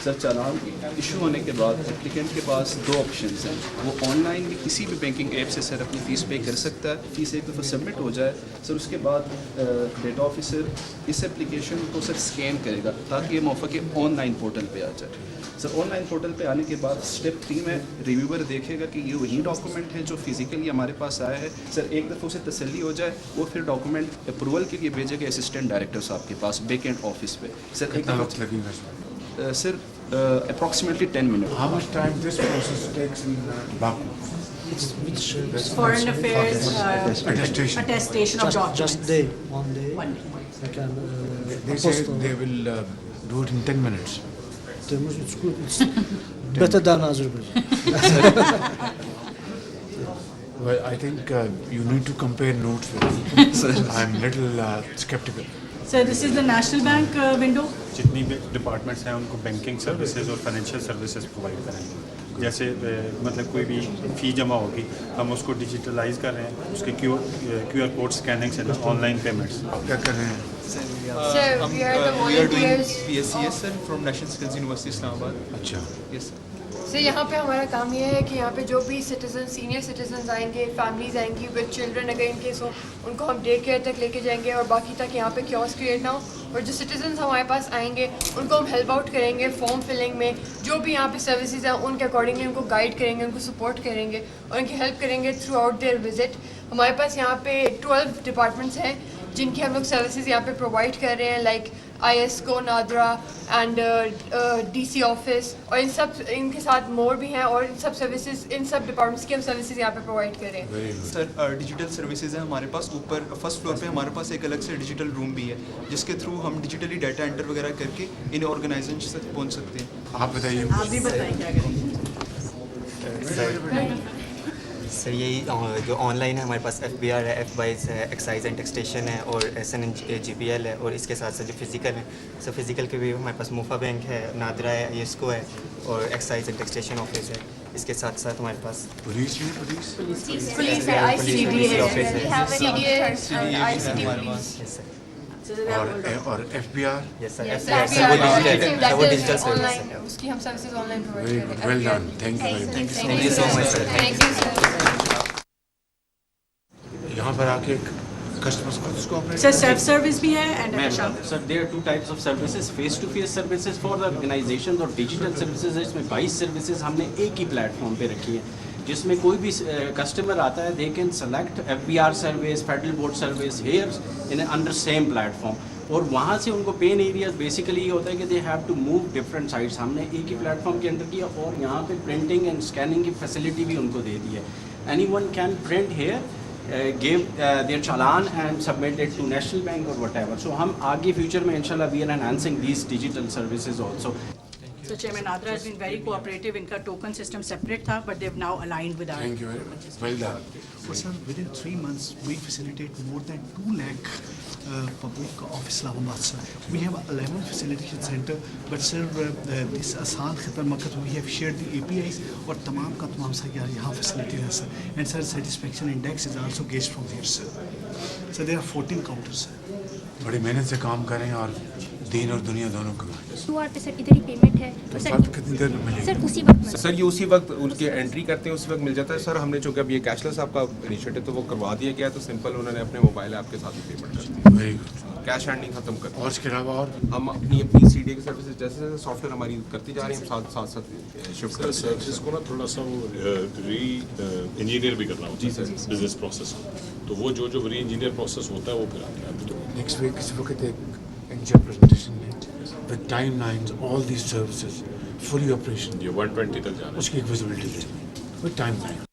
سر چالان issue ہونے کے بعد اپلیکینٹ کے پاس دو آپشنز ہیں. وہ آن لائن بھی کسی بھی بینکنگ ایپ سے سر اپنی فیس پے کر سکتا ہے. فیس ایک دفعہ سبمٹ ہو جائے سر اس کے بعد ڈیٹا آفیسر اس اپلیکیشن کو سر اسکین کرے گا تاکہ یہ موافق آن لائن پورٹل پہ آ جائے. سر آن لائن پورٹل پہ آنے کے بعد اسٹیپ 3 میں ریویور دیکھے گا کہ یہ وہی ڈاکومنٹ ہے جو فزیکلی ہمارے پاس آیا ہے. سر ایک دفعہ اسے تسلی ہو جائے وہ پھر ڈاکومنٹ اپروول کے لیے بھیجے گا اسسٹنٹ ڈائریکٹر صاحب کے پاس بیک اینڈ آفس پہ. سر کتنا وقت لگے گا sir approximately 10 minute. How much time this process takes in Baku? Foreign affairs, Attestation. attestation of documents. Just day, one day. One day. I can They say they will do it in 10 minutes. It's good. It's better than Azerbaijan. Well, I think you need to compare notes with it. I'm little skeptical. So this is the National Bank window. جتنی بھی departments ہیں ان کو banking services اور financial services provide کریں گے. جیسے مطلب کوئی بھی فی جمع ہوگی ہم اس کو ڈیجیٹلائز کر رہے ہیں, اس کے کیو آر کوڈ اسکیننگ سے آن لائن پیمنٹس. آپ کیا کر رہے ہیں؟ Sir, we are the volunteers. PSCS sir from National Skills University Islamabad. اچھا. Yes sir. سر یہاں پہ ہمارا کام یہ ہے کہ یہاں پہ جو بھی سٹیزن سینئر سٹیزنز آئیں گے, فیملیز آئیں گی ود چلڈرن اگر ان کیس ہو, ان کو ہم ڈے کیئر تک لے کے جائیں گے اور باقی تک یہاں پہ کیوس کریٹ نہ ہو. اور جو سٹیزنز ہمارے پاس آئیں گے ان کو ہم ہیلپ آؤٹ کریں گے فارم فلنگ میں, جو بھی یہاں پہ سروسز ہیں ان کے اکارڈنگلی ان کو گائڈ کریں گے, ان کو سپورٹ کریں گے اور ان کی ہیلپ کریں گے تھرو آؤٹ دیئر وزٹ. ہمارے پاس یہاں پہ 12 ڈپارٹمنٹس ہیں جن کی ہم لوگ سروسز یہاں پہ پرووائڈ کر رہے ہیں, like IESCO, NADRA and D C office, اور ان کے ساتھ مور بھی ہیں, اور ان سب سروسز ان سب ڈپارٹمنٹس کی ہم سروسز یہاں پہ پرووائڈ کر رہے ہیں. سر ڈیجیٹل سروسز ہیں ہمارے پاس. اوپر فرسٹ فلور پہ ہمارے پاس ایک الگ سے ڈیجیٹل روم بھی ہے جس کے تھرو ہم ڈیجیٹلی ڈیٹا انٹر وغیرہ کر کے ان آرگنائزیشن تک پہنچ سکتے ہیں. آپ بتائیے. آپ بھی بتائیں کیا کریں گے. سر یہی جو آن لائن ہے ہمارے پاس ایف بی آر ہے, ایف وائز ہے, ایکسائز اینڈ ٹیکسٹیشن ہے اور S N G P L ہے, اور اس کے ساتھ ساتھ جو فزیکل ہے سر فزیکل کے بھی ہمارے پاس موفا بینک ہے, نادرا ہے, یسکو ہے اور ایکسائز اینڈ ٹیکسٹیشن آفس ہے. اس کے ساتھ ساتھ ہمارے پاس پولیس میں پولیس پولیس ہے, آئی سی ڈی بی ہے, آفس ہے. C D S, I C D B. Yes sir. اور F B R. Yes sir. Yes, وہ ڈیجیٹل سروس ہے. اس کی ہم services online very provide good, کر رہے ویل ہیں. Done, thank you very much. Thank you so much, sir. Thank you, sir. یہاں پر آ کے کسٹمرس کو اس کو اپنے سر سیلف سروس بھی ہے and Sir, there are two types of services, face-to-face services for the organizations اور digital services. اس میں 22 services ہم نے ایک ہی پلیٹ فارم پہ رکھی ہیں جس میں کوئی بھی کسٹمر آتا ہے they can select FBR service, federal board service here in under same platform. اور وہاں سے ان کو پین ایریاز بیسیکلی یہ ہوتا ہے کہ they have to move different sites. ہم نے ایک ہی پلیٹ فارم کے اندر کیا اور یہاں پہ پرنٹنگ اینڈ اسکیننگ کی فیسلٹی بھی ان کو دے دی ہے. Anyone can print here, give their challan and submit it to National Bank or whatever. So hum aage future mein inshallah we are enhancing these digital services also. So Chairman Nadra has been very cooperative. Inka token system separate tha, but they've now aligned with our. Thank you very much. Well done. Sir, within 3 months, we facilitate more than 2 lakh public of Islamabad, sir. We have 11 facilitation center, but sir, this Asan Khidmat Makat, we have shared the APIs اور تمام کا تمام سیار یہاں facility ہے sir. And sir satisfaction index is also guest from here sir. Sir there are 14 counter sir. بڑی محنت سے کام کریں اور دین اور دنیا دونوں کو. پہ سر ادھر ہی پیمنٹ ہے کتنی دیر میں ملے سر اسی وقت سر یہ اسی وقت ان کے انٹری کرتے ہیں اسی وقت مل جاتا ہے. سر ہم نے چونکہ اب یہ کیش لیس آپ کا انیشیٹو تو وہ کروا دیا گیا تو سمپل انہوں نے اپنے موبائل ایپ کے ساتھ ہی پیمنٹ کر دی. Very good. کیش ہینڈنگ ختم کر. اور اس کے علاوہ اور ہم اپنی سی ڈی کی سروسز جیسے جیسے سافٹ ویئر ہماری کرتی جا رہی ہیں ہم ساتھ شفٹ کر سروسز کو نا تھوڑا سا وہ ری انجینئر بھی کرنا ہوتا ہے. جی سر. بزنس پروسیس تو وہ جو ری انجینئر پروسیس ہوتا ہے وہ پھر آتا ہے. تو نیکسٹ ویک کسی وقت ایک انجر پریزنٹیشن ہے with timelines, all these services fully operational. یہ 120 تک جانا ہے. اس کی ایک ویزیبلٹی ہے with timeline.